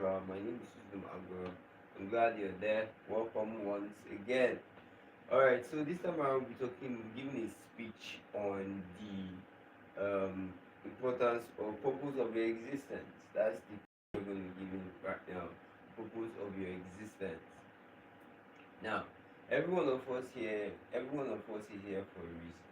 usual, my name is Agorom. I'm glad you're there. Welcome once again. Alright, so this time around we're giving a speech on the importance or purpose of your existence. That's the we're going to be giving right now. Purpose of your existence. Now, every one of us is here for a reason,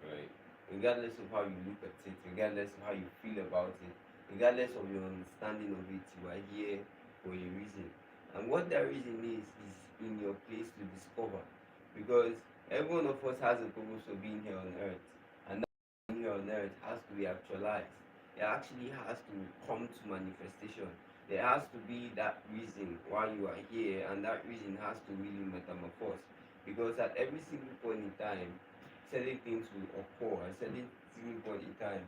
right? Regardless of how you look at it, regardless of how you feel about it, regardless of your understanding of it, you are here for a reason. And what that reason is in your place to discover. Because every one of us has a purpose of being here on earth. And that being here on earth has to be actualized. It actually has to come to manifestation. There has to be that reason why you are here, and that reason has to really metamorphose. Because at every single point in time, certain things will occur. At certain single point in time,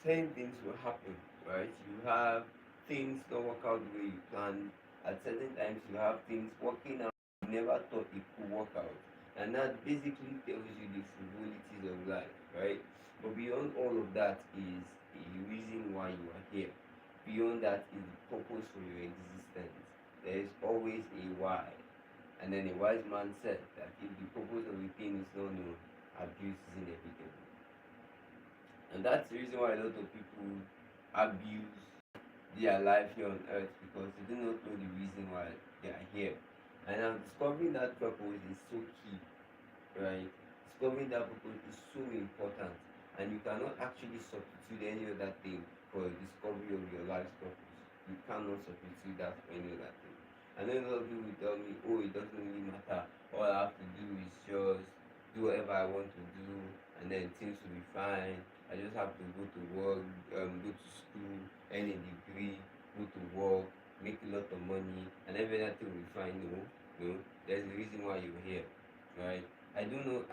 certain things will happen, right? You have things not work out the way you planned. At certain times, you have things working out you never thought it could work out. And that basically tells you the frivolities of life, right? But beyond all of that is a reason why you are here. Beyond that is the purpose for your existence. There is always a why. And then a wise man said that if the purpose of a thing is not known, abuse is inevitable. And that's the reason why a lot of people abuse their life here on earth, because they do not know the reason why they are here. And now discovering that purpose is so key, right? Discovering that purpose is so important, and you cannot actually substitute any other thing for the discovery of your life's purpose. You cannot substitute that for any other thing. And then a lot of people will tell me, oh, it doesn't really matter. All I have to do is just do whatever I want to do, and then things will be fine. I just have to go to work, go to school, earn a degree, go to work, make a lot of money, and everything will be fine. No, no. There's a reason why you're here, right? I do not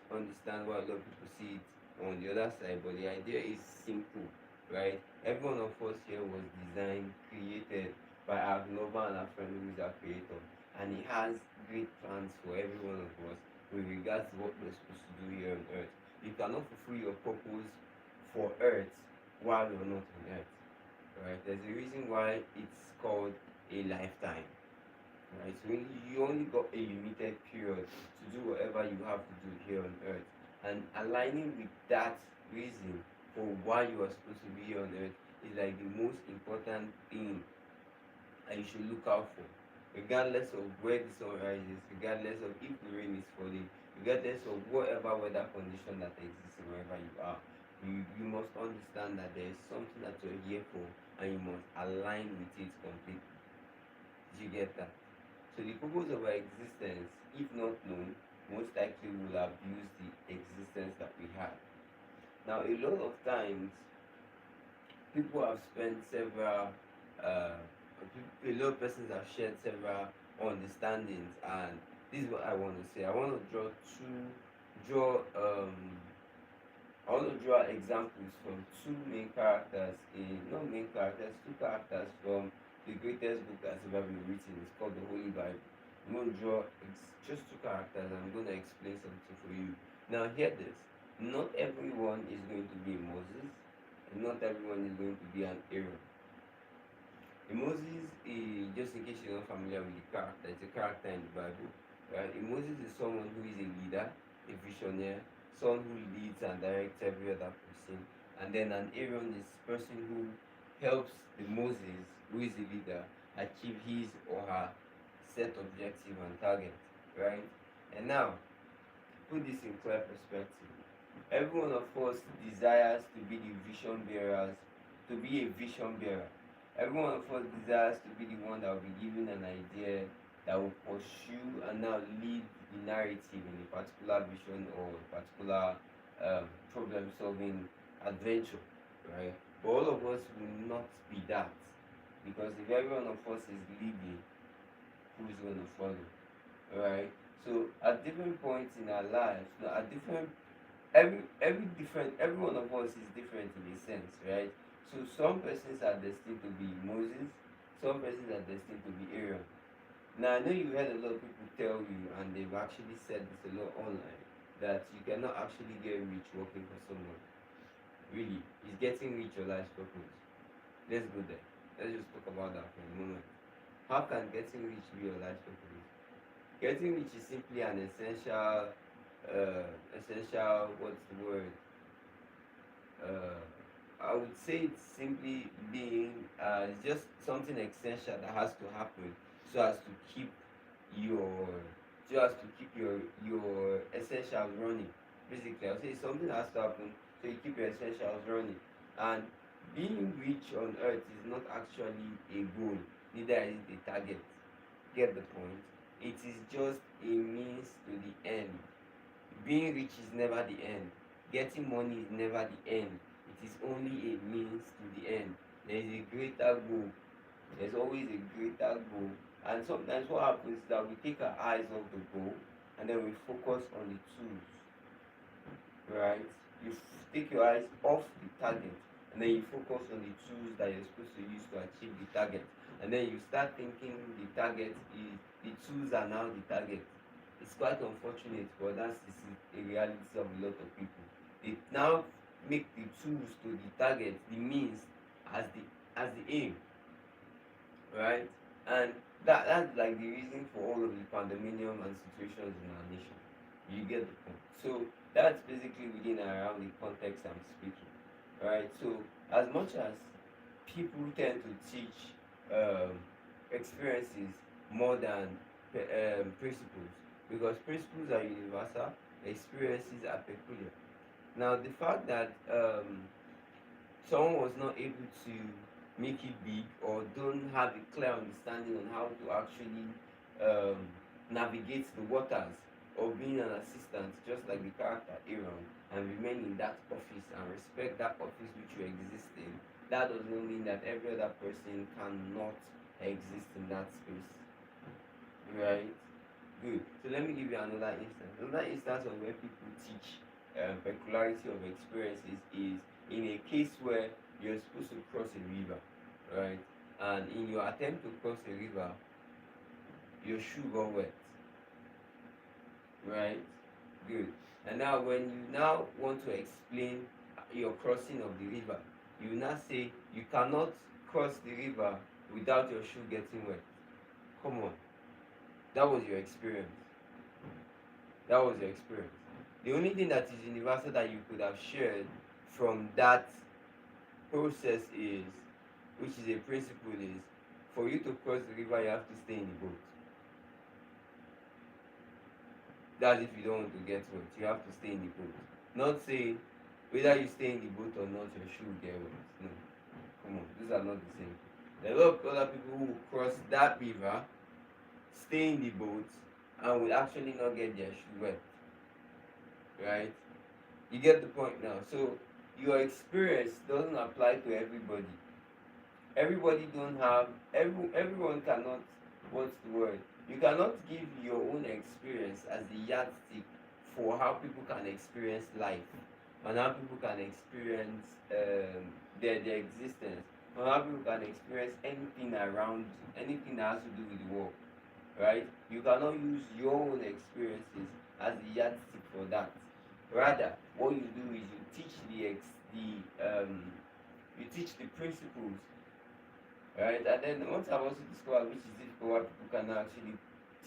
understand why a lot of people see it on the other side, but the idea is simple, right? Every one of us here was designed, created by our lover and our friend who is our creator, and he has great plans for every one of us with regards to what we're supposed to do here on earth. You cannot fulfill your purpose for earth while you're not on earth, right? There's a reason why it's called a lifetime, right? So you only got a limited period to do whatever you have to do here on earth, and aligning with that reason for why you are supposed to be here on earth is like the most important thing that you should look out for, regardless of where the sun rises, regardless of if the rain is falling, regardless of whatever weather condition that exists wherever you are. You must understand that there is something that you're here for, and you must align with it completely. Did you get that? So the purpose of our existence, if not known, most likely will abuse the existence that we have. Now, a lot of times, people have spent several, a lot of persons have shared several understandings, and this is what I want to say. I want to draw, I want to draw examples from two main characters not main characters, two characters from the greatest book that's ever been written. It's called the Holy Bible. I'm going to draw just two characters, and I'm going to explain something for you. Now, hear this. Not everyone is going to be Moses, and not everyone is going to be an Aaron. Moses, just in case you're not familiar with the character, it's a character in the Bible. Right? Moses is someone who is a leader, a visionary, someone who leads and directs every other person. And then an Aaron is the person who helps the Moses, who is the leader, achieve his or her set objective and target. Right? And now, put this in clear perspective. Every one of us desires to be the vision bearers, to be a vision bearer. Every one of us desires to be the one that will be given an idea that will pursue and now lead the narrative in a particular vision or a particular problem solving adventure, right? But all of us will not be that, because if every one of us is leading, who is going to follow, right? So at different points in our lives, at different every one of us is different in a sense, right? So some persons are destined to be Moses, some persons are destined to be Aaron. Now I know you heard a lot of people tell you, and they've actually said this a lot online, that you cannot actually get rich working for someone. Really, is getting rich your life's purpose? Let's go there. Let's just talk about that for a moment. How can getting rich be your life purpose? Getting rich is simply an essential, what's the word? Uh, I would say it's simply being, it's just something essential that has to happen so as to keep your, your essentials running. Basically, I'll say something has to happen so you keep your essentials running. And being rich on earth is not actually a goal, neither is it a target. Get the point? It is just a means to the end. Being rich is never the end. Getting money is never the end. It is only a means to the end. There is a greater goal. There's always a greater goal. And sometimes what happens is that we take our eyes off the goal and then we focus on the tools. Right? You take your eyes off the target and then you focus on the tools that you're supposed to use to achieve the target. And then you start thinking the target is the tools are now the target. It's quite unfortunate, but that's a reality of a lot of people. They now make the tools to the target, the means, as the aim, right? And that's like the reason for all of the pandemonium and situations in our nation. You get the point. So that's basically within and around the context I'm speaking, right? So as much as people tend to teach um, experiences more than principles, because principles are universal, experiences are peculiar. Now, the fact that someone was not able to make it big or don't have a clear understanding on how to actually um, navigate the waters or being an assistant, just like the character Aaron, and remain in that office and respect that office which you exist in, that does not mean that every other person cannot exist in that space. Right? Good. So let me give you another instance. Another instance of where people teach peculiarity of experiences is in a case where you're supposed to cross a river, right? And in your attempt to cross a river, your shoe got wet, right? Good. And now when you now want to explain your crossing of the river, you now say you cannot cross the river without your shoe getting wet. Come on. That was your experience. That was your experience. The only thing that is universal that you could have shared from that process is, which is a principle, is for you to cross the river, you have to stay in the boat. That's if you don't want to get wet. You have to stay in the boat. Not say whether you stay in the boat or not, your shoe will get wet. No. Come on, these are not the same. There are a lot of other people who will cross that river, stay in the boat, and will actually not get their shoe wet. Right? You get the point now. So your experience doesn't apply to everybody. Everybody don't have everyone cannot, what's the word? You cannot give your own experience as the yardstick for how people can experience life and how people can experience their existence and how people can experience anything around you, anything that has to do with the world, right? You cannot use your own experiences as the yardstick for that. Rather, what you do is you teach you teach the principles, right? And then once I've also discovered which is difficult why people cannot actually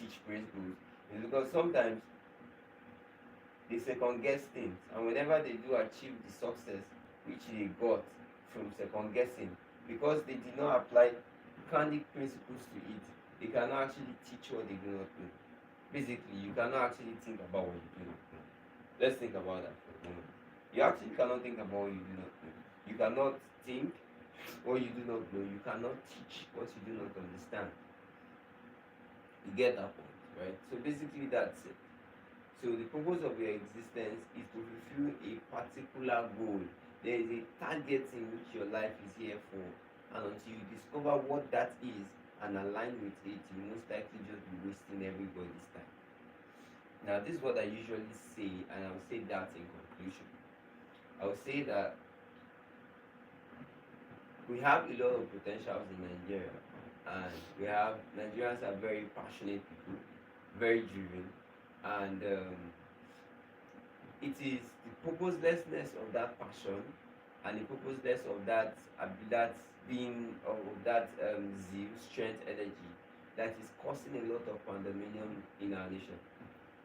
teach principles is because sometimes they second guess things, and whenever they do achieve the success which they got from second guessing, because they did not apply candid principles to it, they cannot actually teach what they do not know. Basically, you cannot actually think about what you do not know. Let's think about that for a moment. You actually cannot think about what you do not know. You cannot think what you do not know. You cannot teach what you do not understand. You get that point, right? So basically, that's it. So the purpose of your existence is to fulfill a particular goal. There is a target in which your life is here for, and until you discover what that is and align with it, you most likely just be wasting everybody's time. Now, this is what I usually say, and I'll say that in conclusion. I'll say that we have a lot of potentials in Nigeria, and Nigerians are very passionate people, very driven, and it is the purposelessness of that passion and the purposelessness of that being of that zeal, strength, energy that is causing a lot of pandemonium in our nation.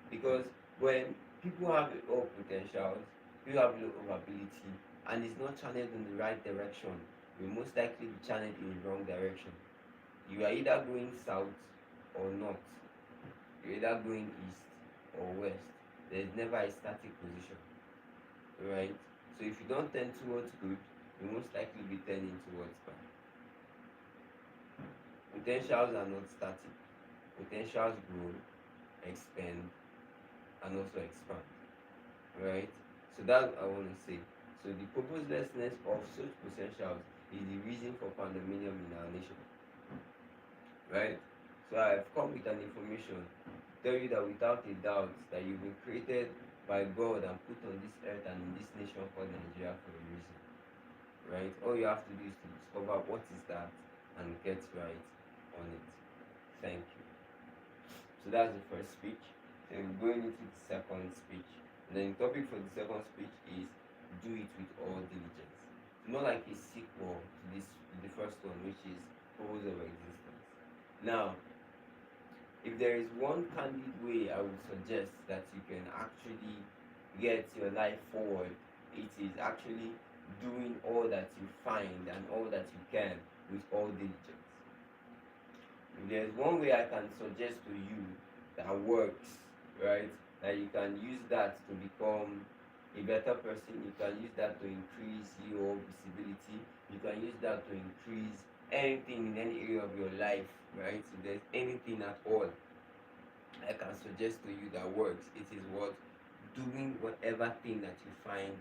Because when people have all potentials, people have a lot of ability, and it's not channeled in the right direction, you will most likely be channeled in the wrong direction. You are either going south or north. You're either going east or west. There's never a static position, right? So if you don't tend towards good, you most likely be tending towards bad. Potentials are not static. Potentials grow, expand, and also expand, right? So that's what I want to say. So the purposelessness of such potentials is the reason for pandemonium in our nation, right? So I've come with an information to tell you that without a doubt that you've been created by God and put on this earth and in this nation called Nigeria for a reason, right? All you have to do is to discover what is that and get right on it. Thank you. So that's the first speech. Then we're going into the second speech. And then the topic for the second speech is do it with all diligence. It's more like a sequel to the first one, which is purpose of existence. Now, if there is one candid way I would suggest that you can actually get your life forward, it is actually doing all that you find and all that you can with all diligence. If there's one way I can suggest to you that works, right, that you can use that to become a better person, you can use that to increase your visibility, you can use that to increase anything in any area of your life, right? If there's anything at all I can suggest to you that works, it is what doing whatever thing that you find,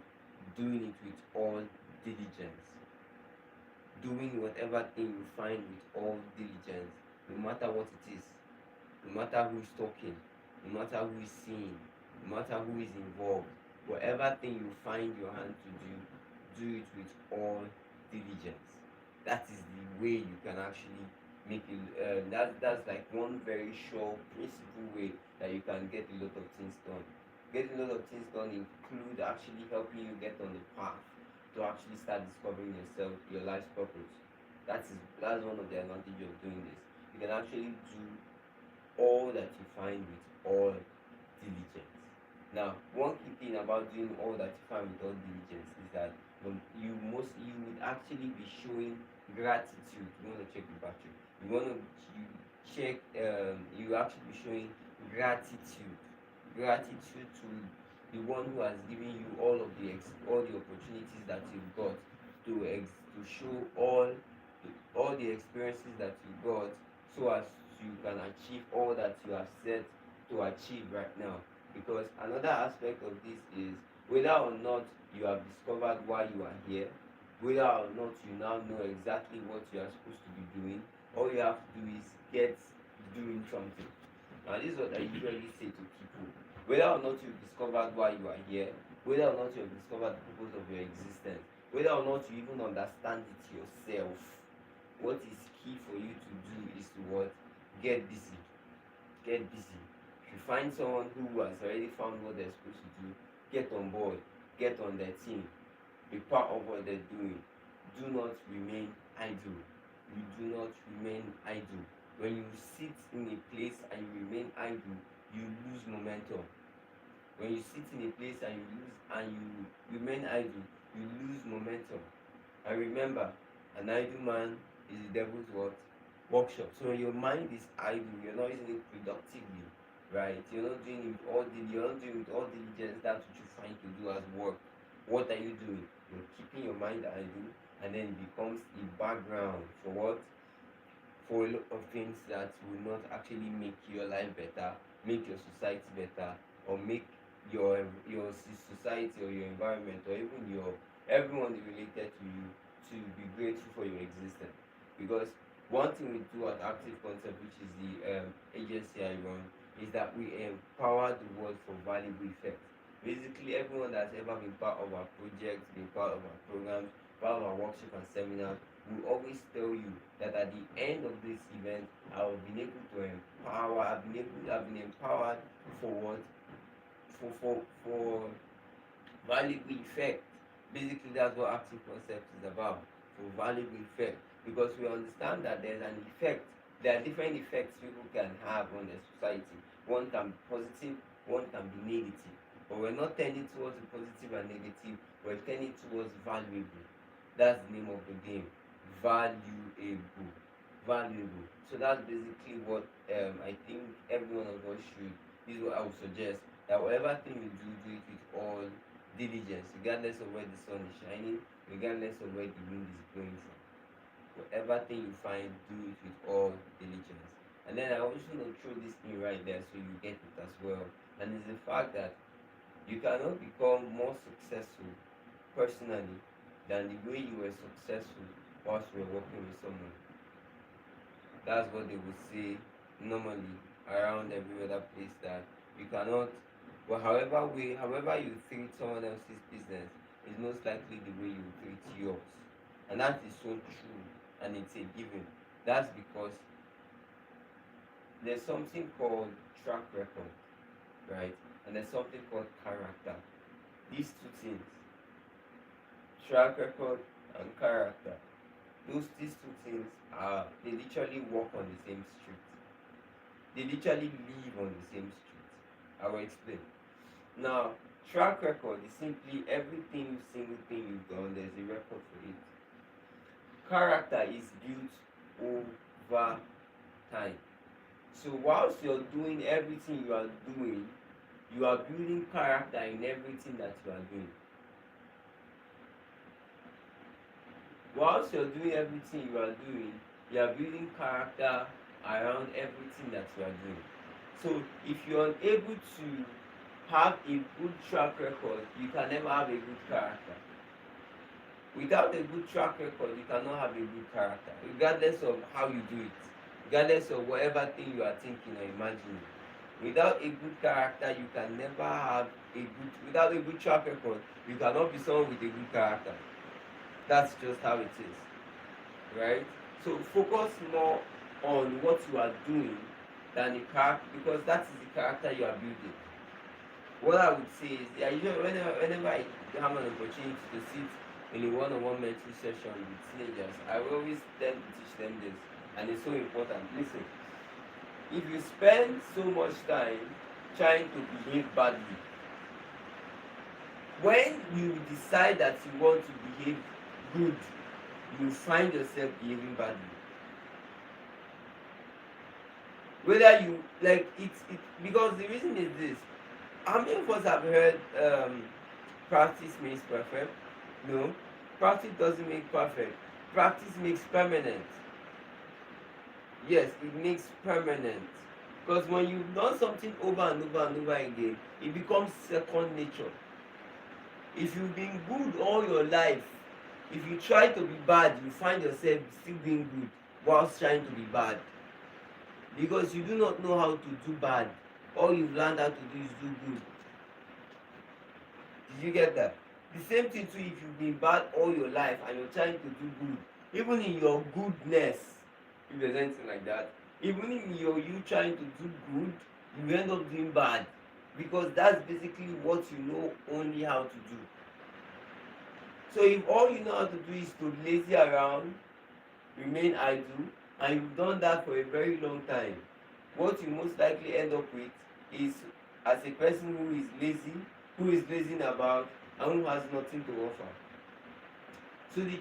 doing it with all diligence. Doing whatever thing you find with all diligence, no matter what it is, no matter who is talking, no matter who is seeing, no matter who is involved, whatever thing you find your hand to do it with all diligence. That is the way you can actually make it. That's like one very sure principle way that you can get a lot of things done. Getting a lot of things done include actually helping you get on the path to actually start discovering yourself, your life's purpose. That's one of the advantages of doing this. You can actually do all that you find with all diligence. Now, one key thing about doing all that you find with all diligence is that you would actually be showing gratitude. You want to check the battery. You want to you check. You actually be showing gratitude to the one who has given you all the opportunities that you've got to show all the experiences that you got, so as you can achieve all that you have set to achieve right now. Because another aspect of this is whether or not you have discovered why you are here, whether or not you now know exactly what you are supposed to be doing, all you have to do is get doing something. Now, this is what I usually say to people. Whether or not you've discovered why you are here, whether or not you have discovered the purpose of your existence, whether or not you even understand it yourself, what is key for you to do is to what? Get busy. Get busy. If you find someone who has already found what they're supposed to do, get on board, get on their team, be part of what they're doing. Do not remain idle. You do not remain idle. When you sit in a place and you remain idle, you lose momentum. When you sit in a place and you remain idle, you lose momentum. And remember, an idle man is the devil's what? Workshop. So when your mind is idle, you're not using it productively, right? You're not doing with all diligence that which you find to do as work. What are you doing? You're keeping your mind idle, and then it becomes a background for what? For a lot of things that will not actually make your life better, make your society better, or make your society or your environment or even your everyone related to you to be grateful for your existence. Because one thing we do at Active Concept, which is the agency I run, is that we empower the world for valuable effect. Basically, everyone that's ever been part of our projects, been part of our programs, part of our workshop and seminars, will always tell you that at the end of this event, I've been empowered for what? For valuable effect. Basically, that's what Active Concept is about. For valuable effect. because we understand that there's an effect. There are different effects people can have on the society. One can be positive, one can be negative. But we're not tending towards the positive and negative, we're tending towards valuable. That's the name of the game. Valuable. Valuable. So that's basically what I think every one of us should. This is what I would suggest. That whatever thing you do it with all diligence, regardless of where the sun is shining, regardless of where the wind is blowing from. Whatever thing you find, do it with all diligence. And then I also want to throw this in right there so you get it as well. And it's the fact that you cannot become more successful personally than the way you were successful whilst you were working with someone. That's what they would say normally around every other place, that you cannot, well, however you treat someone else's business is most likely the way you treat yours. And that is so true, and it's a given. That's because there's something called track record, right? And there's something called character. These two things, track record and character, these two things they literally walk on the same street. They literally live on the same street. I will explain. Now, track record is simply everything, single thing you've done, there's a record for it. Character is built over time. So whilst you're doing everything you are doing, you are building character in everything that you are doing. Whilst you're doing everything you are doing, you are building character around everything that you are doing. So if you're unable to have a good track record, you can never have a good character. Without a good track record, you cannot have a good character, regardless of how you do it, regardless of whatever thing you are thinking or imagining. Without a good character, you can never have without a good track record, you cannot be someone with a good character. That's just how it is, right? So focus more on what you are doing than the character, because that is the character you are building. What I would say is, whenever I have an opportunity to sit in a one-on-one mentoring session with teenagers, I will always tend to teach them this, and it's so important. Listen, if you spend so much time trying to behave badly, when you decide that you want to behave good, you find yourself behaving badly. Whether you like it, because the reason is this. How many of us have heard practice makes perfect? No, practice doesn't make perfect. Practice makes permanent. Yes, it makes permanent. Because when you've done something over and over and over again, it becomes second nature. If you've been good all your life, if you try to be bad, you find yourself still being good whilst trying to be bad. Because you do not know how to do bad. All you've learned how to do is do good. Did you get that? The same thing too, if you've been bad all your life and you're trying to do good, even in your goodness, if there's anything like that, even in you trying to do good, you end up doing bad. Because that's basically what you know only how to do. So if all you know how to do is to lazy around, remain idle, and you've done that for a very long time, what you most likely end up with is as a person who is lazing about, and who has nothing to offer. So the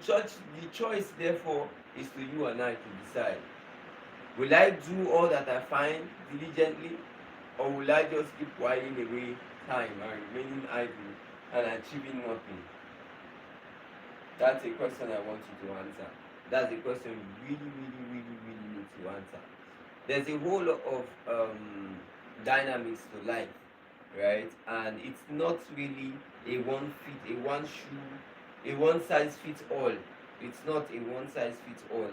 choice therefore is to you and I to decide. Will I do all that I find diligently, or will I just keep whiling away time and remaining idle and achieving nothing? That's a question I want you to answer. That's a question you really need to answer. There's a whole lot of dynamics to life, right? And it's not really a one size fits all. It's not a one size fits all,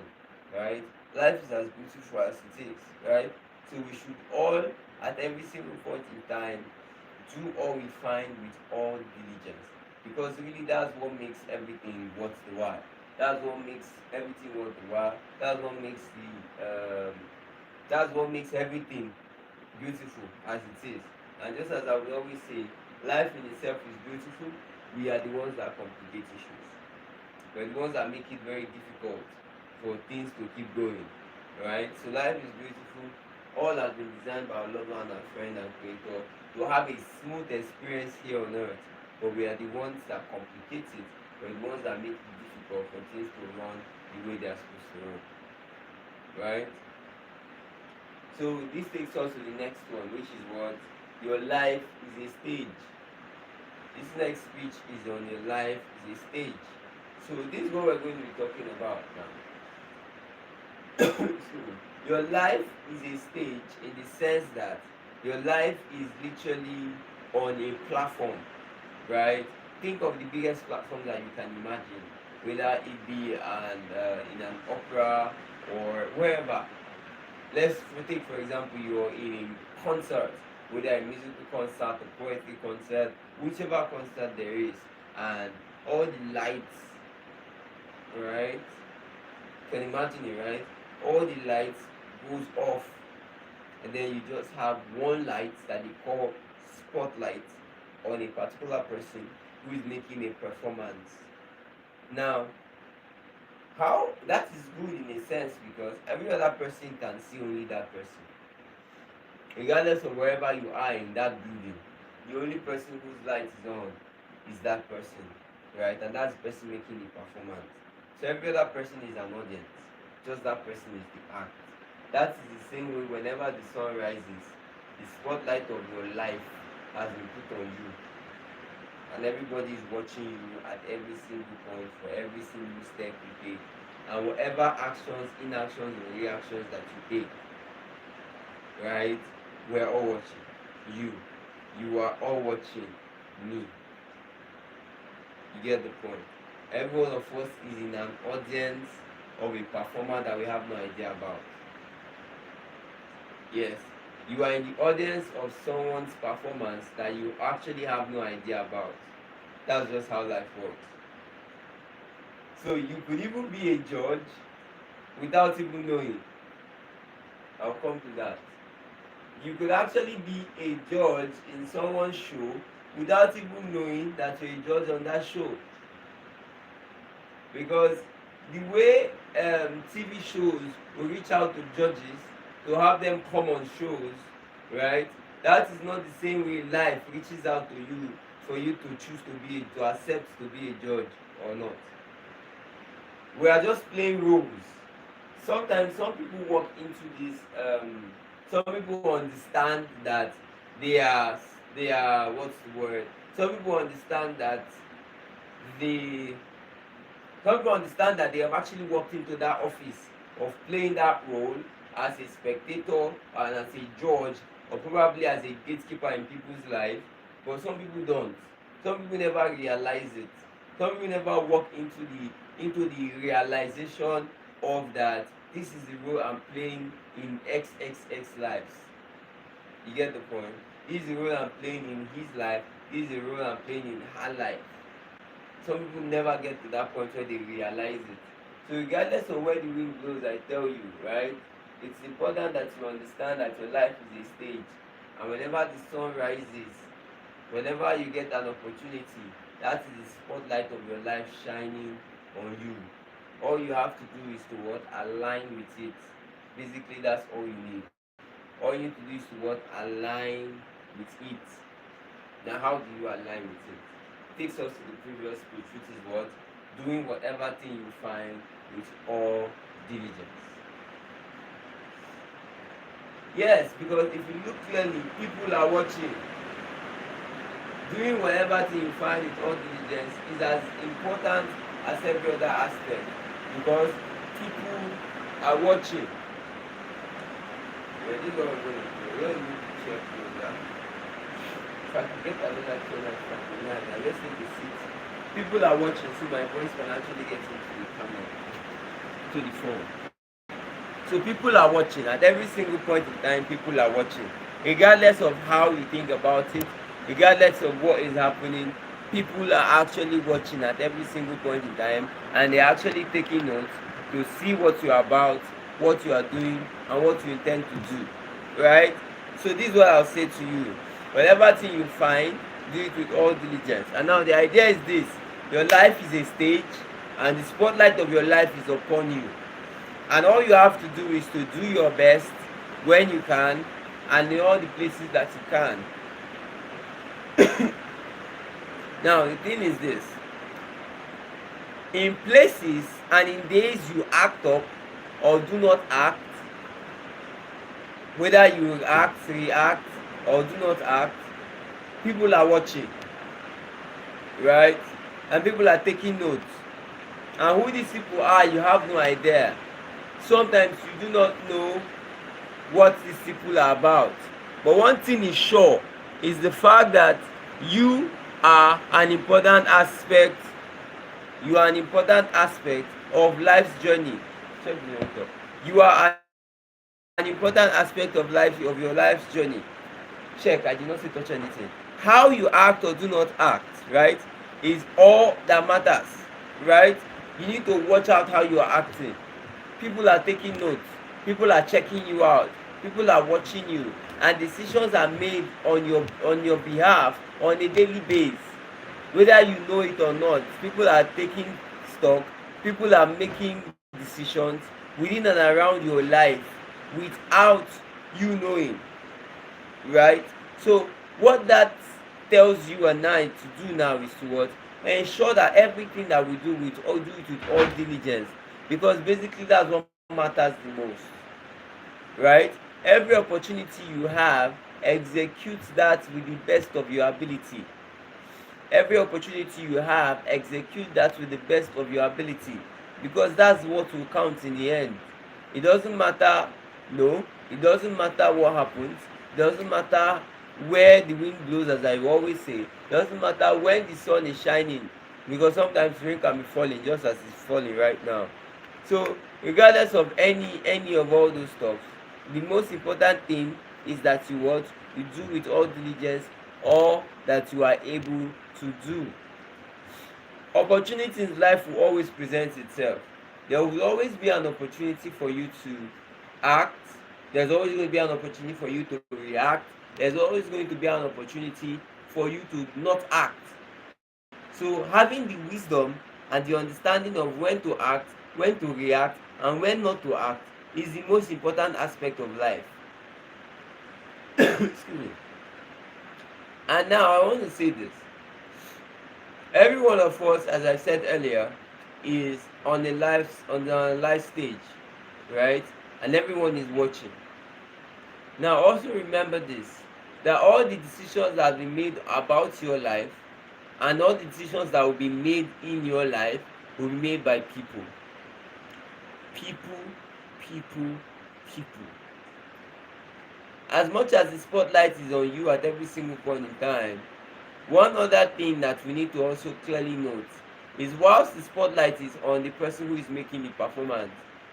right? Life is as beautiful as it is, right? So we should all, at every single point in time, do all we find with all diligence, because really that's what makes everything worth the while. That's what makes everything worth the while. That's what makes everything beautiful as it is. And just as I would always say, life in itself is beautiful. We are the ones that complicate issues. We're the ones that make it very difficult. for things to keep going, right? So life is beautiful. All has been designed by our lover and our friend and creator to have a smooth experience here on earth. But we are the ones that complicate it. We're the ones that make it difficult for things to run the way they are supposed to run, right? So this takes us to the next one, which is what? Your life is a stage. This next speech is on your life is a stage. So this is what we're going to be talking about now. So your life is a stage in the sense that your life is literally on a platform, right? Think of the biggest platform that you can imagine, whether it be in an opera or wherever. Let's take for example you're in a concert, whether a musical concert, a poetry concert, whichever concert there is, and all the lights, right? You can imagine it, right? All the lights goes off, and then you just have one light that they call spotlight on a particular person who is making a performance. Now, how that is good in a sense because every other person can see only that person. Regardless of wherever you are in that building, the only person whose light is on is that person, right? And that's the person making the performance. So every other person is an audience, just that person is the act. That is the same way whenever the sun rises, the spotlight of your life has been put on you. And everybody is watching you at every single point for every single step you take. And whatever actions, inactions, or reactions that you take, right? We're all watching you. You are all watching me. You get the point. Every one of us is in an audience of a performer that we have no idea about. Yes, you are in the audience of someone's performance that you actually have no idea about. That's just how life works. So you could even be a judge without even knowing. I'll come to that. You could actually be a judge in someone's show without even knowing that you're a judge on that show. Because the way TV shows will reach out to judges to have them come on shows, right? That is not the same way life reaches out to you for you to choose to accept to be a judge or not. We are just playing roles. Sometimes some people walk into this. Some people understand that they are what's the word? Some people understand that they have actually walked into that office of playing that role as a spectator and as a judge or probably as a gatekeeper in people's life, but some people don't. Some people never realize it. Some people never walk into the realization of that this is the role I'm playing in XXX lives. You get the point? This is the role I'm playing in his life. This is the role I'm playing in her life. Some people never get to that point where they realize it. So regardless of where the wind blows, I tell you, right? It's important that you understand that your life is a stage. And whenever the sun rises, whenever you get an opportunity, that is the spotlight of your life shining on you. All you have to do is to what? Align with it. Basically, that's all you need. All you need to do is to what? Align with it. Now, how do you align with it? Takes us to the previous speech, which is what? Doing whatever thing you find with all diligence. Yes, because if you look clearly, people are watching. Doing whatever thing you find with all diligence is as important as every other aspect because people are watching. Yeah, this is what we're going to do. We're going to need to check that. If I can get another camera, let's take a seat. People are watching, so my voice can actually get into the camera, to the phone. So people are watching. At every single point in time, people are watching. Regardless of how you think about it, regardless of what is happening, people are actually watching at every single point in time, and they're actually taking notes to see what you're about, what you are doing, and what you intend to do. Right? So this is what I'll say to you. Whatever thing you find, do it with all diligence. And now the idea is this: your life is a stage, and the spotlight of your life is upon you. And all you have to do is to do your best when you can and in all the places that you can. Now the thing is this: in places and in days you act up or do not act, whether you act, react, or do not act, people are watching, right? And people are taking notes. And who these people are, you have no idea. Sometimes you do not know what these people are about. But one thing is sure is the fact that you are an important aspect. You are an important aspect of life's journey. Check the laptop. You are an important aspect of your life's journey. Check, I did not say touch anything. How you act or do not act, right, is all that matters, right? You need to watch out how you are acting. People are taking notes. People are checking you out. People are watching you, and decisions are made on your behalf on a daily basis, whether you know it or not. People are taking stock. People are making decisions within and around your life without you knowing, right? So what that tells you and I to do now is to what? Ensure that everything that we do, do it with all diligence, because basically that's what matters the most, right? Every opportunity you have, execute that with the best of your ability. Every opportunity you have, execute that with the best of your ability, because that's what will count in the end. It doesn't matter, no, it doesn't matter what happens, it doesn't matter where the wind blows, as I always say, it doesn't matter when the sun is shining, because sometimes rain can be falling just as it's falling right now. So regardless of any of all those stuff, the most important thing is that you do with all diligence all that you are able to do. Opportunity in life will always present itself. There will always be an opportunity for you to act. There's always going to be an opportunity for you to react. There's always going to be an opportunity for you to not act. So having the wisdom and the understanding of when to act, when to react, and when not to act is the most important aspect of life. Excuse me. And now I want to say this: every one of us, as I said earlier, is on a life stage, right? And everyone is watching. Now also remember this: that all the decisions that have been made about your life and all the decisions that will be made in your life will be made by people. People, people, people. As much as the spotlight is on you at every single point in time, one other thing that we need to also clearly note is, whilst the spotlight is on the person who is making the performance,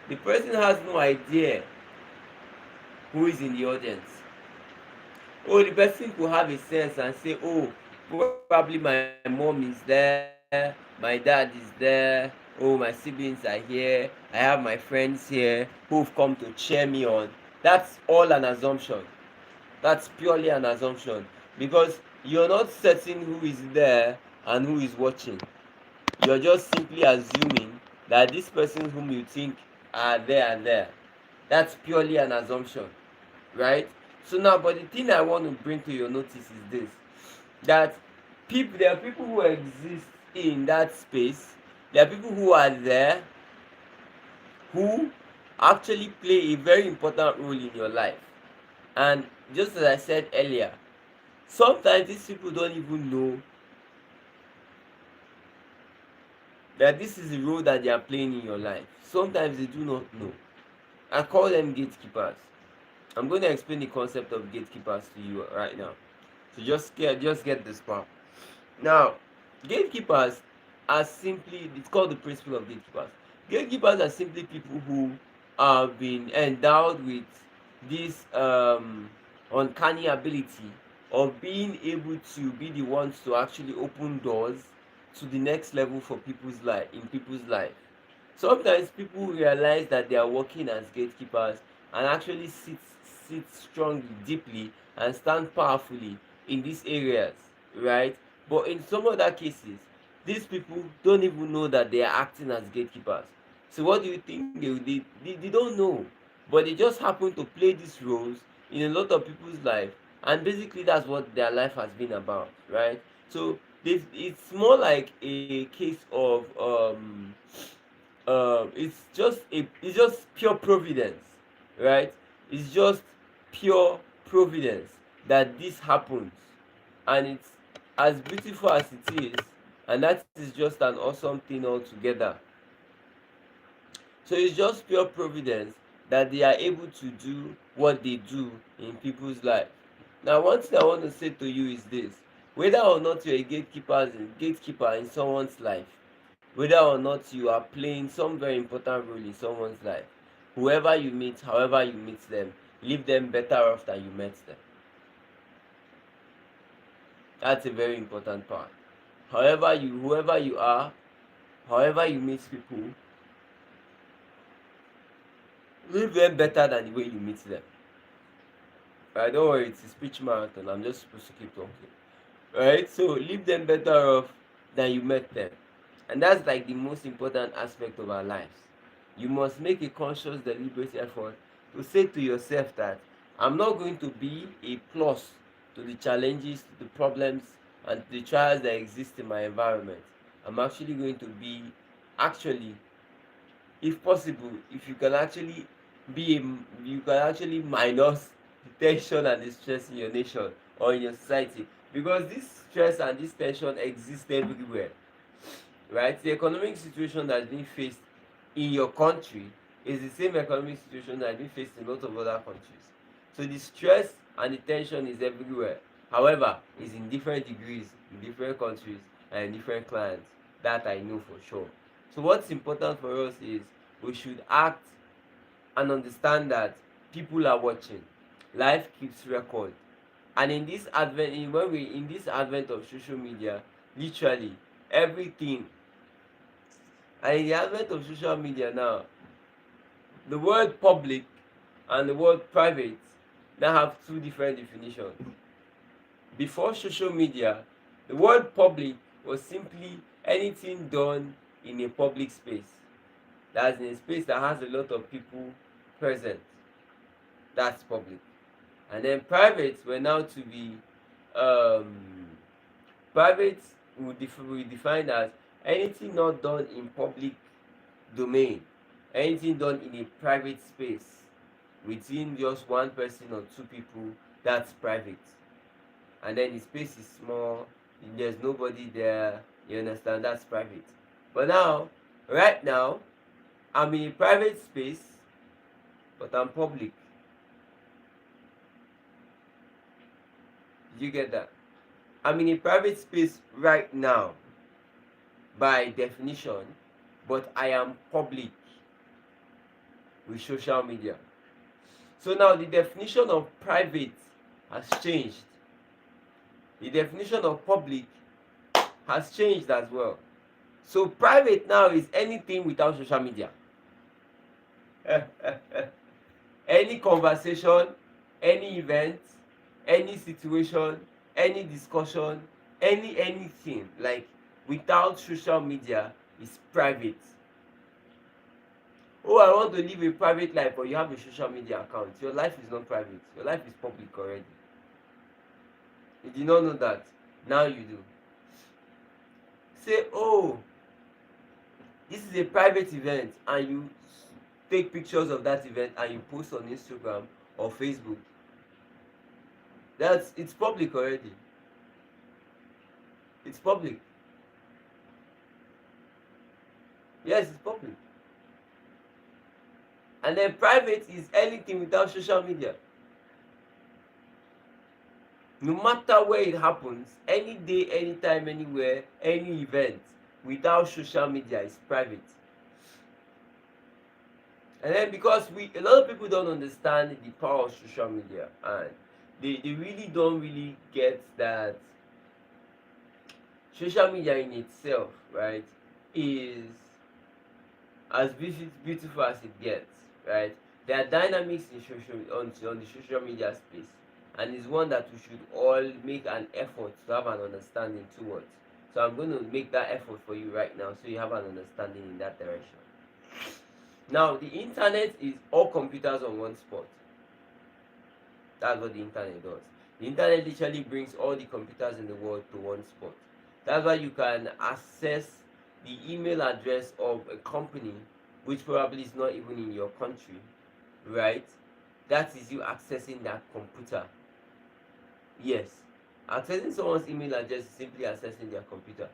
the person has no idea who is in the audience. Oh, the person could have a sense and say, oh, probably my mom is there, my dad is there, oh, my siblings are here, I have my friends here who've come to cheer me on. That's all an assumption. That's purely an assumption, because you're not certain who is there and who is watching. You're just simply assuming that this person whom you think are there and there. That's purely an assumption, right? So now, but the thing I want to bring to your notice is this: that there are people who exist in that space. There are people who are there who actually play a very important role in your life. And just as I said earlier, sometimes these people don't even know that this is the role that they are playing in your life. Sometimes they do not know. I call them gatekeepers. I'm going to explain the concept of gatekeepers to you right now. So just get this part. Now, gatekeepers are simply, it's called the principle of gatekeepers. Gatekeepers are simply people who have been endowed with this uncanny ability of being able to be the ones to actually open doors to the next level for people's life, in people's life. Sometimes people realize that they are working as gatekeepers and actually sit strongly, deeply, and stand powerfully in these areas, right? But in some other cases, these people don't even know that they are acting as gatekeepers. So what do you think they don't know, but they just happen to play these roles in a lot of people's life, and basically that's what their life has been about, right? So it's more like a case of it's just pure providence, right? It's just pure providence that this happens, and it's as beautiful as it is, and that is just an awesome thing altogether. So it's just pure providence that they are able to do what they do in people's life. Now, one thing I want to say to you is this: whether or not you're a gatekeeper in someone's life, whether or not you are playing some very important role in someone's life, whoever you meet, however you meet them, leave them better off than you met them. That's a very important part. Whoever you are, however you meet people, leave them better than the way you meet them. Right, don't worry, it's a speech marathon. I'm just supposed to keep talking. Right? So leave them better off than you met them. And that's like the most important aspect of our lives. You must make a conscious, deliberate effort to say to yourself that I'm not going to be a plus to the challenges, to the problems, and the trials that exist in my environment. I'm actually going to be, actually, if possible, if you can actually you can actually minus the tension and the stress in your nation or in your society, because this stress and this tension exist everywhere, right? The economic situation that's being faced in your country is the same economic situation that's being faced in a lot of other countries. So the stress and the tension is everywhere. However, it's in different degrees in different countries and in different clients. That I know for sure. So what's important for us is we should act and understand that people are watching. Life keeps record. And in this advent, in this advent of social media, literally everything. And in the advent of social media now, the word public and the word private now have two different definitions. Before social media, the word public was simply anything done in a public space. That's in a space that has a lot of people present. That's public. And then private were now to be private we define as anything not done in public domain, anything done in a private space within just one person or two people, that's private. And then the space is small, there's nobody there, you understand, that's private. But now, right now, I'm in a private space, but I'm public. Did you get that? I'm in a private space right now, by definition, but I am public with social media. So now the definition of private has changed. The definition of public has changed as well. So private now is anything without social media. Any conversation, any event, any situation, any discussion, anything like without social media is private. Oh, I want to live a private life, but you have a social media account. Your life is not private. Your life is public already. You did not know that. Now you do. Say, oh, this is a private event, and you take pictures of that event and you post on Instagram or Facebook. It's public already. It's public. Yes, it's public. And then private is anything without social media. No matter where it happens, any day, anytime, anywhere, any event, without social media is private. And then because a lot of people don't understand the power of social media, and they really don't really get that social media in itself, right, is as beautiful as it gets, right? There are dynamics on the social media space, and it's one that we should all make an effort to have an understanding towards. So I'm going to make that effort for you right now, so you have an understanding in that direction. Now, the internet is all computers on one spot. That's what the internet does. The internet literally brings all the computers in the world to one spot. That's why you can access the email address of a company which probably is not even in your country, right? That is you accessing that computer. Yes. Accessing someone's email address is simply accessing their computer.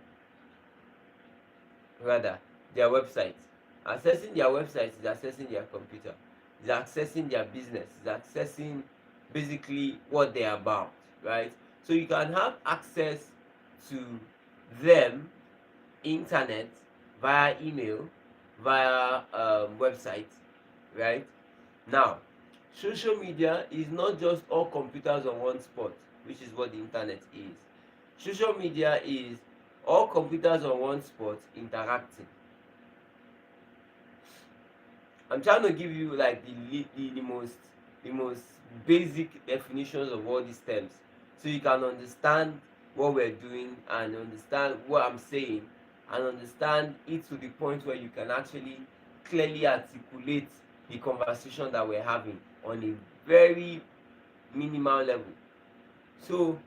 Rather, their website. Accessing their website is accessing their computer. Is accessing their business. Is accessing basically what they're about, right? So you can have access to them, internet, via email, via website, right? Now, social media is not just all computers on one spot, which is what the internet is. Social media is all computers on one spot interacting. I'm trying to give you like the most basic definitions of all these terms, so you can understand what we're doing and understand what I'm saying and understand it to the point where you can actually clearly articulate the conversation that we're having on a very minimal level. So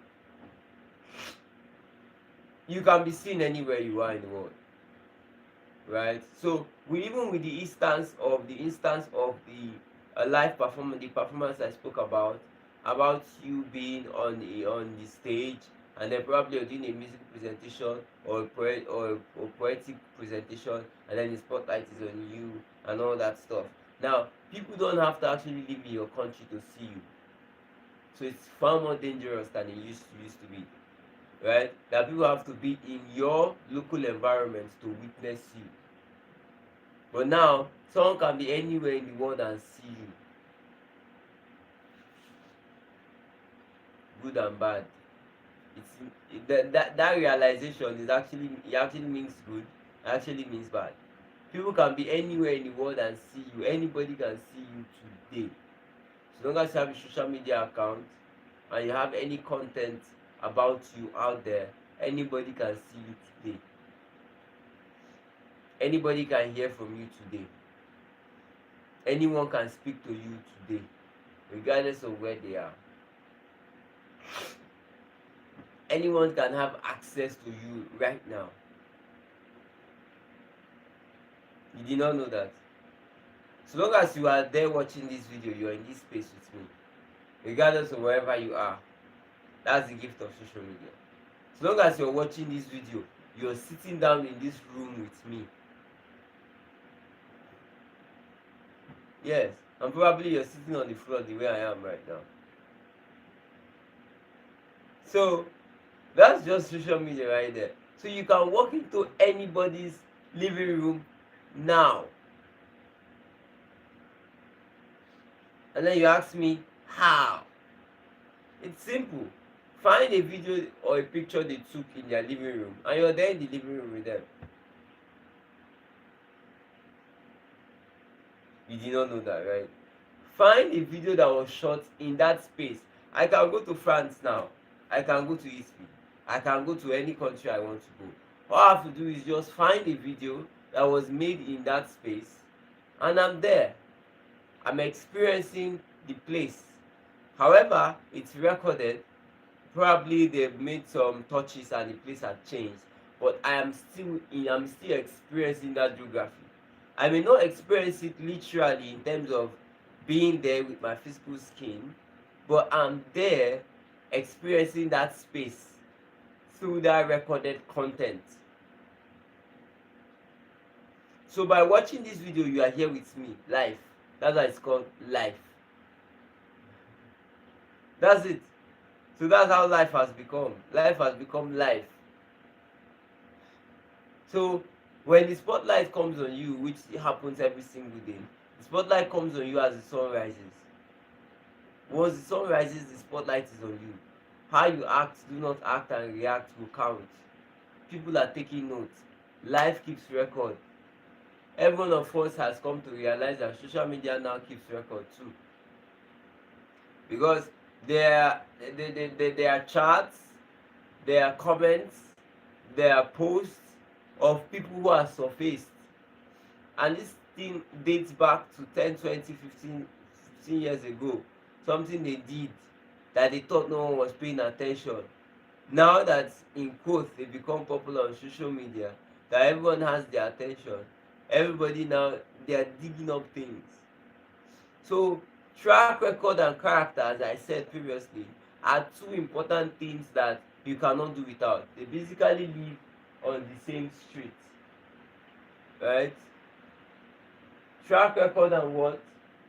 you can be seen anywhere you are in the world, right? So even with the instance of the live performance, the performance I spoke about you being on the stage, and then probably you're doing a music presentation or a poetic presentation, and then the spotlight is on you and all that stuff. Now, people don't have to actually live in your country to see you, so it's far more dangerous than it used to be, right? That people have to be in your local environment to witness you. But now, someone can be anywhere in the world and see you. Good and bad. That realization is actually means good, actually means bad. People can be anywhere in the world and see you. Anybody can see you today. So long as you have a social media account and you have any content about you out there, anybody can see you today. Anybody can hear from you today. Anyone can speak to you today, regardless of where they are. Anyone can have access to you right now. You did not know that. So long as you are there watching this video, you are in this space with me, regardless of wherever you are. That's the gift of social media. So long as you're watching this video, you're sitting down in this room with me. Yes, and probably you're sitting on the floor the way I am right now. So that's just social media right there. So you can walk into anybody's living room now, and then you ask me how. It's simple. Find a video or a picture they took in their living room, and you're there in the living room with them. You did not know that, right? Find a video that was shot in that space. I can go to France now. I can go to Italy. I can go to any country I want to go. All I have to do is just find a video that was made in that space, and I'm there. I'm experiencing the place. However, it's recorded. Probably they've made some touches and the place has changed, but I'm still experiencing that geography. I may not experience it literally in terms of being there with my physical skin, but I'm there experiencing that space through that recorded content. So by watching this video, you are here with me live. That's why it's called live. That's it. So that's how life has become. Life has become life. So when the spotlight comes on you, which happens every single day, the spotlight comes on you as the sun rises. Once the sun rises, the spotlight is on you. How you act, do not act, and react will count. People are taking notes. Life keeps record. Every one of us has come to realize that social media now keeps record too. Because there are charts, there are comments, there are posts of people who are surfaced. And thing dates back to 10, 20, 15 years ago. Something they did that they thought no one was paying attention. Now that in quotes they become popular on social media, that everyone has their attention, everybody now they are digging up things. So track record and character, as I said previously, are two important things that you cannot do without. They basically live on the same street, right? Track record and what?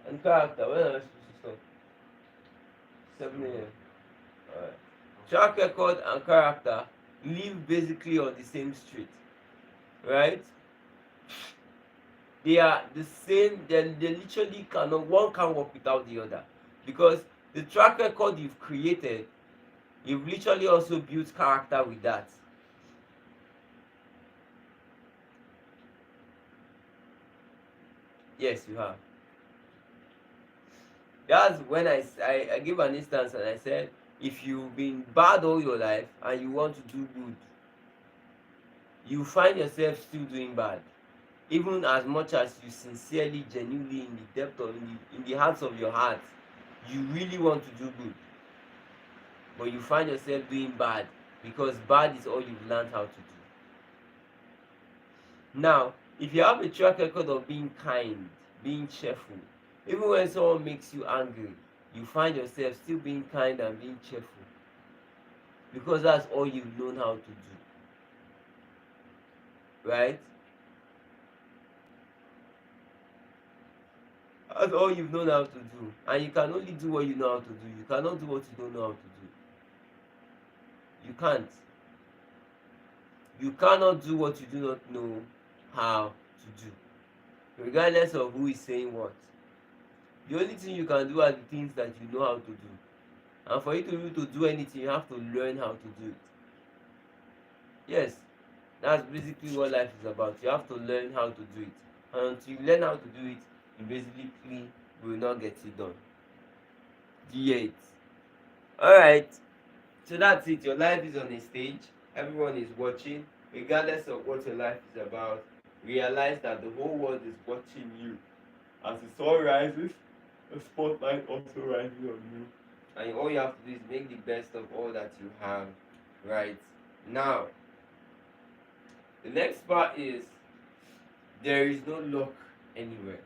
And character. When am I supposed to stop? 7 a.m. Alright. Track record and character live basically on the same street, right? They are the same. They literally cannot. One can't work without the other, because the track record you've created, you've literally also built character with that. Yes, you have. That's when I give an instance and I said, if you've been bad all your life and you want to do good, you find yourself still doing bad, even as much as you sincerely, genuinely, in the depth of in the hearts of your heart, you really want to do good, but you find yourself doing bad because bad is all you've learned how to do. Now, if you have a track record of being kind, being cheerful, even when someone makes you angry, you find yourself still being kind and being cheerful, because that's all you've known how to do, right? That's all you've known how to do, and you can only do what you know how to do. You cannot do what you don't know how to do. You can't. You cannot do what you do not know how to do, regardless of who is saying what. The only thing you can do are the things that you know how to do, and for you to be able to do anything, you have to learn how to do it. Yes, that's basically what life is about. You have to learn how to do it, and until you learn how to do it, you basically will not get it done. D8. Alright, so that's it. Your life is on a stage, everyone is watching. Regardless of what your life is about, realize that the whole world is watching you. As the sun rises, the spotlight also rises on you, and all you have to do is make the best of all that you have right now. The next part is, there is no luck anywhere,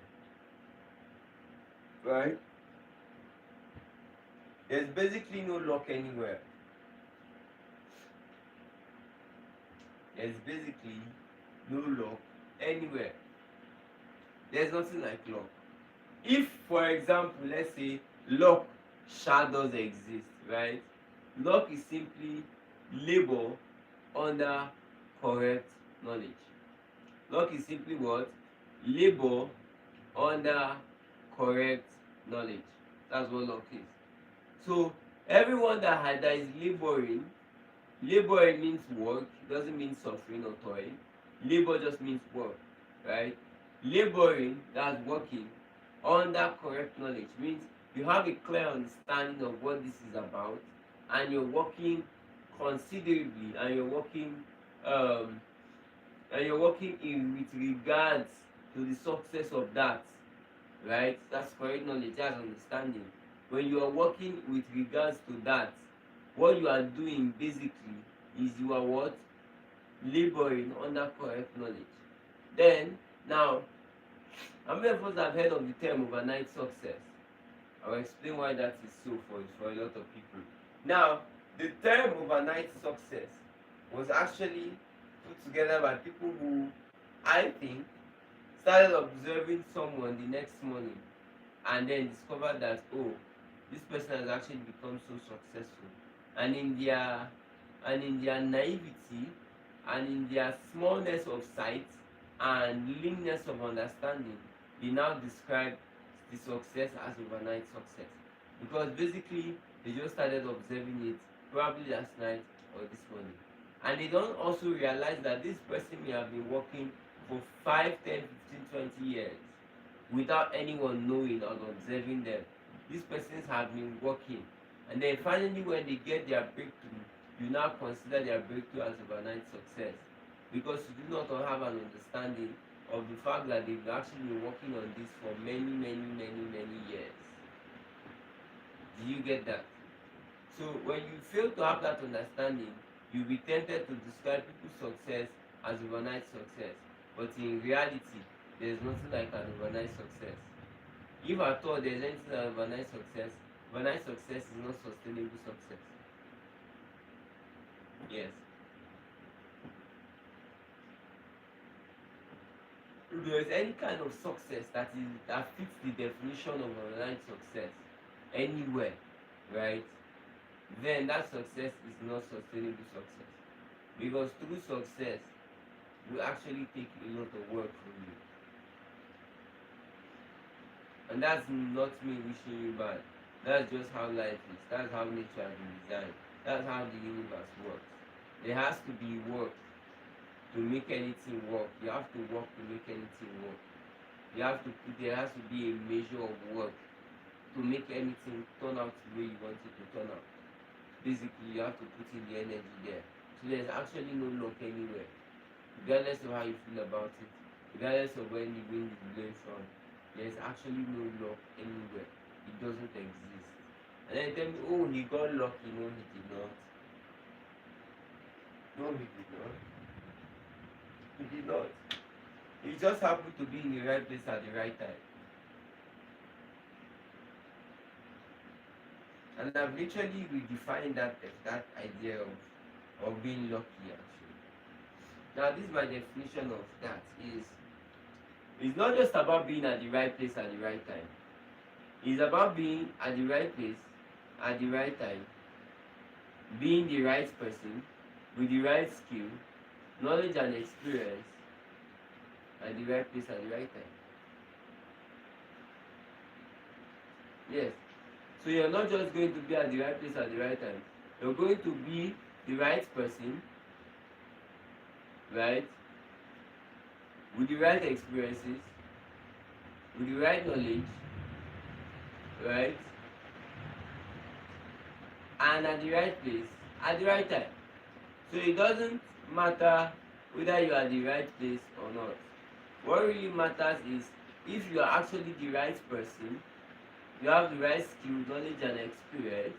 right? There's basically no luck anywhere. There's basically no luck anywhere. There's nothing like luck. If, for example, let's say luck does exist, right? Luck is simply labor under correct knowledge. Luck is simply what? Labor under correct knowledge. That's what luck is. So everyone that is laboring means work. It doesn't mean suffering or toil. Labor just means work, right? Laboring, that's working under correct knowledge, means you have a clear understanding of what this is about, and you're working considerably, and you're working in with regards to the success of that, right? That's correct knowledge, that's understanding. When you are working with regards to that, what you are doing basically is you are what? Laboring under correct knowledge. Then, now, how many of us have heard of the term overnight success? I'll explain why that is so for a lot of people. Now, the term overnight success was actually put together by people who, I think, started observing someone the next morning and then discovered that, oh, this person has actually become so successful. And in their naivety and in their smallness of sight and leanness of understanding, they now describe the success as overnight success, because basically they just started observing it probably last night or this morning, and they don't also realize that this person may have been working for 5, 10, 15, 20 years without anyone knowing or observing them. These persons have been working, and then finally when they get their breakthrough, you now consider their breakthrough as overnight success, because you do not have an understanding of the fact that they've actually been working on this for many years. Do you get that? So when you fail to have that understanding, you'll be tempted to describe people's success as overnight success. But in reality, there's nothing like an overnight success. If at all there's anything like overnight success is not sustainable success. Yes. If there's any kind of success that fits the definition of overnight success anywhere, right? Then that success is not sustainable success. Because true success will actually take a lot of work from you. And that's not me wishing you bad. That's just how life is. That's how nature has been designed. That's how the universe works. There has to be work to make anything work. You have to work to make anything work. There has to be a measure of work to make anything turn out the way you want it to turn out. Basically, you have to put in the energy there. So there's actually no luck anywhere. Regardless of how you feel about it, regardless of when the wind is blowing from, there's actually no luck anywhere. It doesn't exist. And then you tell me, oh, he got lucky. No, he did not. No, he did not. He did not. He just happened to be in the right place at the right time. And I've literally redefined that idea of being lucky actually. Now this is my definition of that is it's not just about being at the right place at the right time. It's about being at the right place at the right time, being the right person with the right skill, knowledge and experience at the right place at the right time. Yes. So you're not just going to be at the right place at the right time. You're going to be the right person, right? With the right experiences, with the right knowledge, right? And at the right place, at the right time. So it doesn't matter whether you are at the right place or not. What really matters is if you are actually the right person, you have the right skill, knowledge and experience,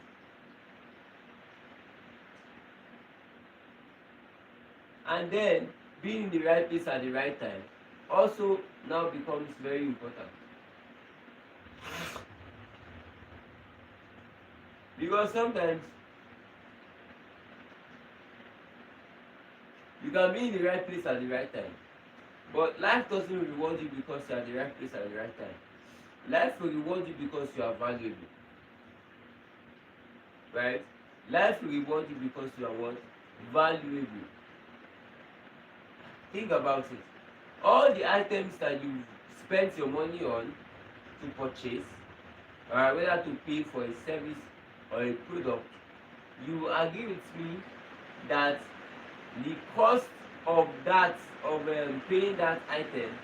and then being in the right place at the right time also now becomes very important. Because sometimes you can be in the right place at the right time, but life doesn't reward you because you are at the right place at the right time. Life will reward you because you are valuable. Right? Life will reward you because you are what? Valuable. Think about it. All the items that you spent your money on to purchase, whether to pay for a service or a product, you agree with me that the cost of paying that item,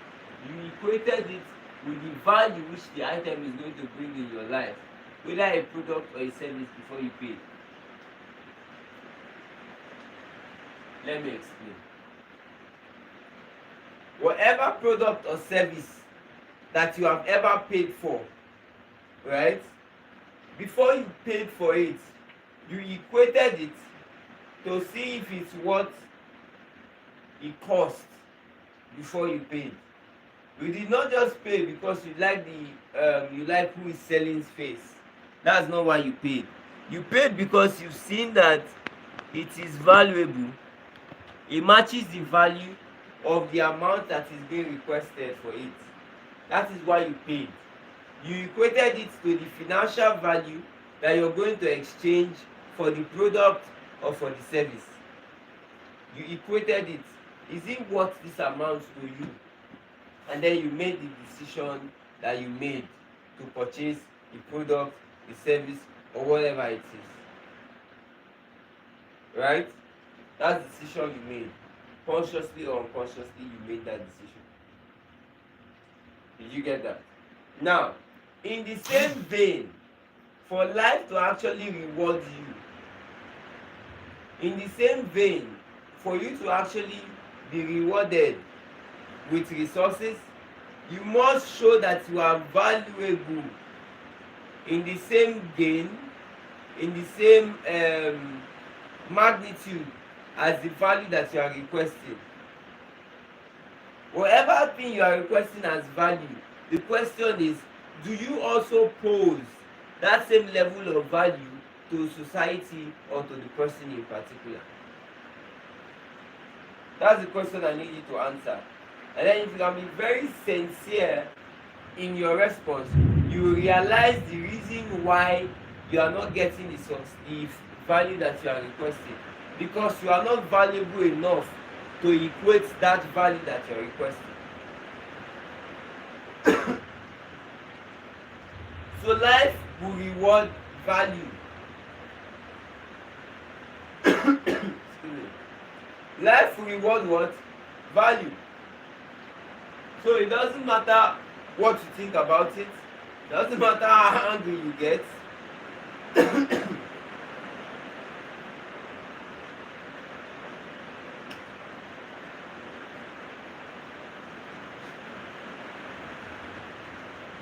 you equated it with the value which the item is going to bring in your life, whether a product or a service, before you pay. Let me explain. Whatever product or service that you have ever paid for, right? Before you paid for it, you equated it to see if it's what it cost before you paid. You did not just pay because you like who is selling's face. That's not why you paid. You paid because you've seen that it is valuable. It matches the value of the amount that is being requested for it. That is why you paid. You equated it to the financial value that you're going to exchange for the product or for the service. You equated it. Is it worth this amount to you? And then you made the decision that you made to purchase the product, the service, or whatever it is. Right? That's the decision you made. Consciously or unconsciously, you made that decision. Did you get that? Now, in the same vein, for life to actually reward you, in the same vein, for you to actually be rewarded with resources, you must show that you are valuable in the same gain, in the same magnitude as the value that you are requesting. Whatever thing you are requesting as value, the question is, do you also pose that same level of value to society or to the person in particular? That's the question I need you to answer. And then if you can be very sincere in your response, you realize the reason why you are not getting the value that you are requesting, because you are not valuable enough to equate that value that you are requesting. So life will reward value. Life will reward what? Value. So it doesn't matter what you think about it. It doesn't matter how angry you get.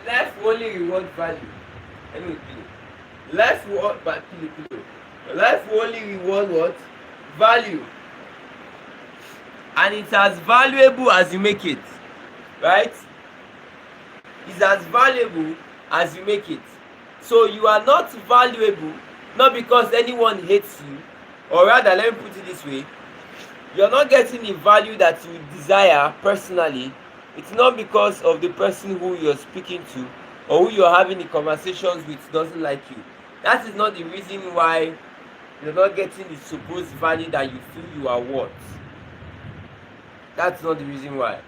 Life will only reward value. Anyway, life will Life will only reward what? Value. And it's as valuable as you make it. Right? It's as valuable as you make it. So you are not valuable not because anyone hates you, or rather, let me put it this way, you're not getting the value that you desire personally. It's not because of the person who you're speaking to or who you're having the conversations with doesn't like you. That is not the reason why you're not getting the supposed value that you feel you are worth. That's not the reason why.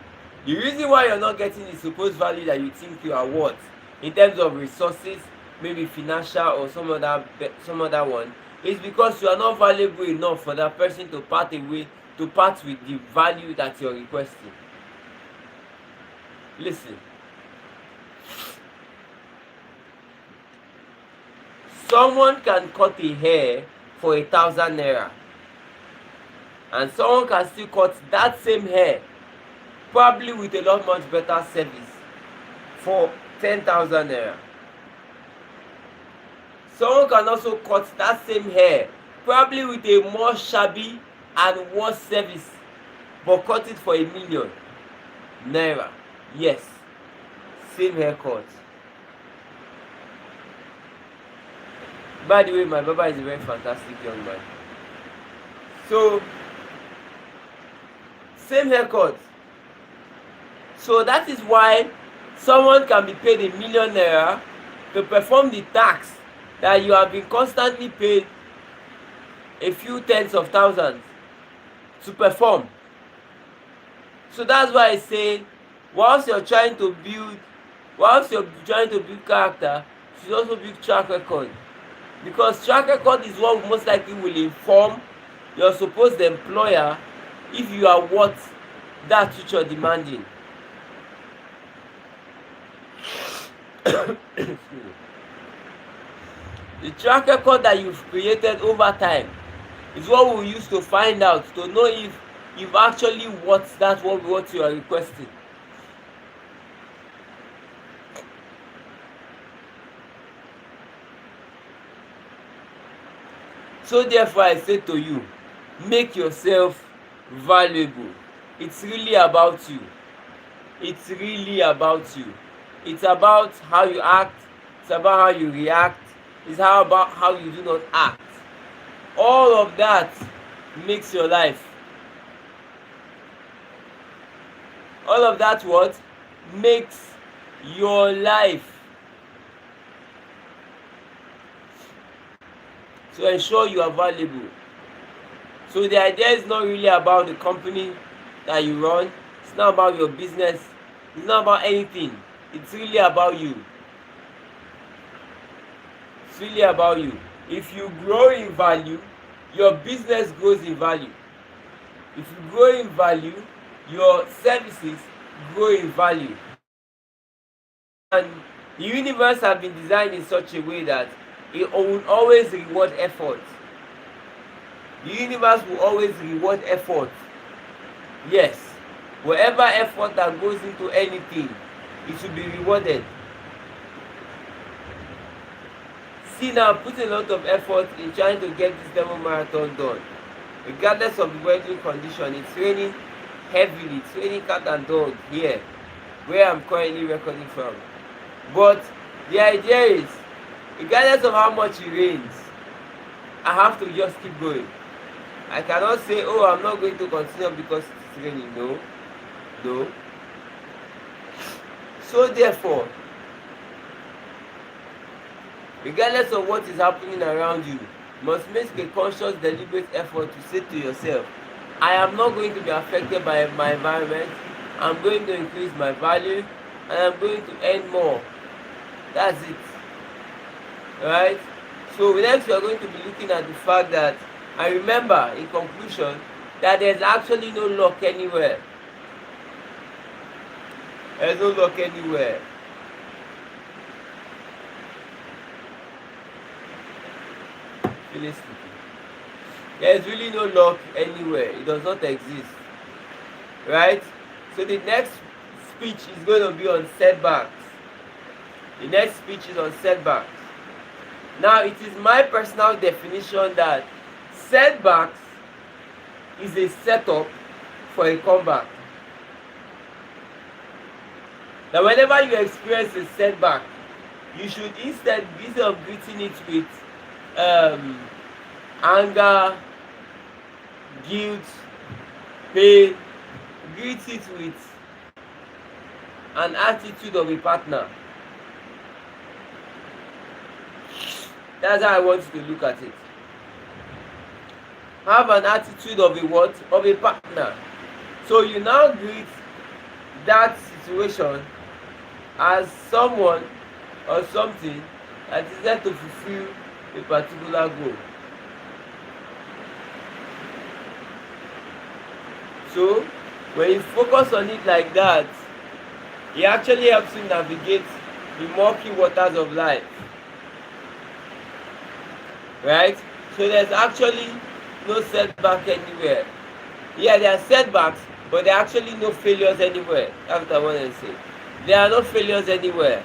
The reason why you're not getting the supposed value that you think you are worth, in terms of resources, maybe financial or some other one, is because you are not valuable enough for that person to part with the value that you're requesting. Listen. Someone can cut a hair for 1,000 naira, and someone can still cut that same hair, probably with a lot much better service, for 10,000 naira. Someone can also cut that same hair, probably with a more shabby and worse service, but cut it for 1,000,000 naira. Yes, same haircut. By the way, my barber is a very fantastic young man. So, same haircut. So that is why someone can be paid 1,000,000 naira to perform the tax that you have been constantly paid a few tens of thousands to perform. So that's why I say, whilst you're trying to build character, you should also build track record. Because track record is what most likely will inform your supposed employer if you are worth that which you're demanding. The track record that you've created over time is what we'll use to find out, to know if you've actually worth that what you are requesting. So therefore I say to you, make yourself valuable. It's really about you. It's really about you. It's about how you act. It's about how you react. It's about how you do not act. All of that makes your life. All of that what? Makes your life. So ensure you are valuable. So the idea is not really about the company that you run. It's not about your business. It's not about anything. It's really about you. It's really about you. If you grow in value, your business grows in value. If you grow in value, your services grow in value. And the universe has been designed in such a way that it will always reward effort. The universe will always reward effort. Yes. Whatever effort that goes into anything, it should be rewarded. See now, put a lot of effort in trying to get this demo marathon done. Regardless of the weather condition, it's raining heavily. It's raining cat and dog here, where I'm currently recording from. But the idea is, regardless of how much it rains, I have to just keep going. I cannot say, oh, I'm not going to continue because it's raining. No. So therefore, regardless of what is happening around you, you must make a conscious, deliberate effort to say to yourself, I am not going to be affected by my environment. I'm going to increase my value and I'm going to earn more. That's it. Alright? So next we are going to be looking at the fact that, and remember, in conclusion, that there's actually no luck anywhere. There's no luck anywhere. Feeling sleepy. There's really no luck anywhere. It does not exist. Right? So the next speech is going to be on setbacks. The next speech is on setbacks. Now, it is my personal definition that setbacks is a setup for a comeback. Now, whenever you experience a setback, you should instead of greeting it with anger, guilt, pain, greet it with an attitude of a partner. That's how I want you to look at it. Have an attitude of a what? Of a partner. So you now greet that situation as someone or something that is there to fulfill a particular goal. So when you focus on it like that, it actually helps you navigate the murky waters of life. Right? So there's actually no setback anywhere. Yeah, there are setbacks, but there are actually no failures anywhere. That's what I want to say. There are no failures anywhere.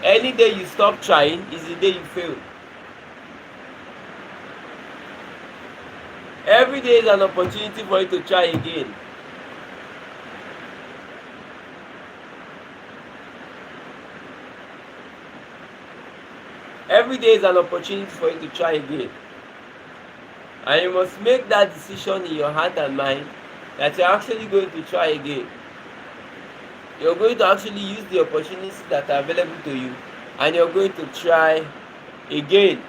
Any day you stop trying is the day you fail. Every day is an opportunity for you to try again. Every day is an opportunity for you to try again. And you must make that decision in your heart and mind that you're actually going to try again. You're going to actually use the opportunities that are available to you and you're going to try again.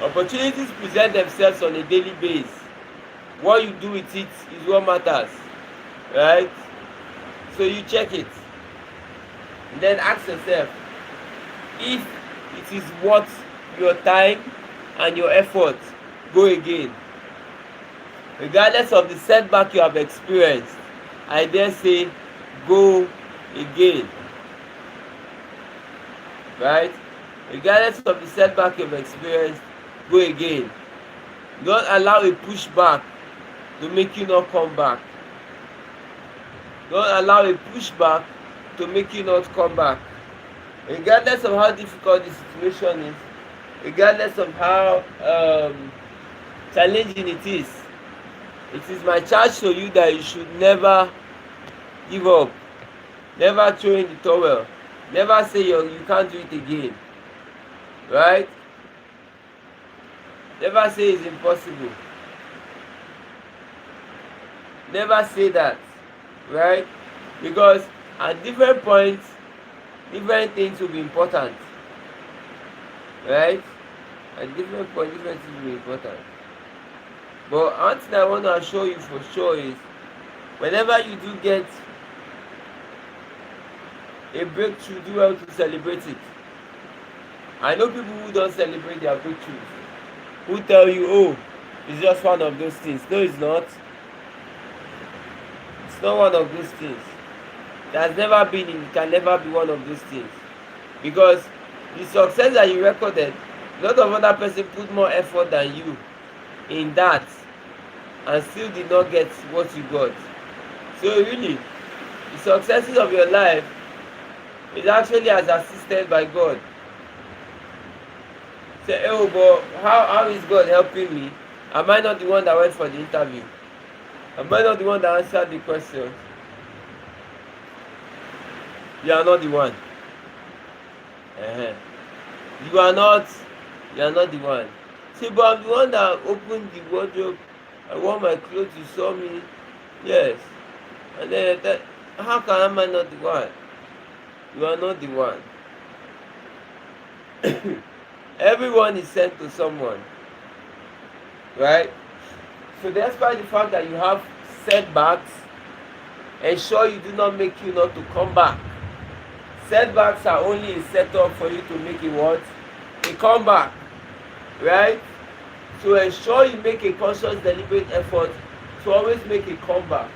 Opportunities present themselves on a daily basis. What you do with it is what matters. Right? So you check it. And then ask yourself if it is worth your time and your effort. Go again. Regardless of the setback you have experienced, I dare say, go again. Right? Regardless of the setback you have experienced, go again. Don't allow a pushback to make you not come back. Don't allow a pushback to make you not come back. Regardless of how difficult the situation is, regardless of how challenging it is my charge to you that you should never give up. Never throw in the towel. Never say you can't do it again. Right? Never say it's impossible. Never say that. Right? Because at different points, different things will be important. Right? At different points, different things will be important. But one thing I want to assure you for sure is whenever you do get a breakthrough, do well to celebrate it. I know people who don't celebrate their breakthroughs, who tell you, oh, it's just one of those things. No, it's not. It's not one of those things. There's never been, it can never be one of those things. Because the success that you recorded, a lot of other person put more effort than you in that and still did not get what you got. So really, the successes of your life is actually as assisted by God. Say, oh, but how is God helping me? Am I not the one that went for the interview? Am I not the one that answered the questions? You are not the one. Uh-huh. You are not. You are not the one. See, but I'm the one that opened the wardrobe. I wore my clothes. You saw me. Yes. And then how can I not the one? You are not the one. Everyone is sent to someone, right? So despite the fact that you have setbacks, ensure you do not make you not to come back. Setbacks are only a setup for you to make a what? A comeback, right? So ensure you make a conscious, deliberate effort to always make a comeback.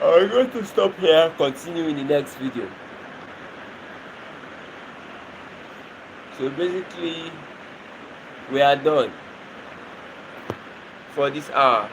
I'm going to stop here, continue in the next video. So basically, we are done for this hour.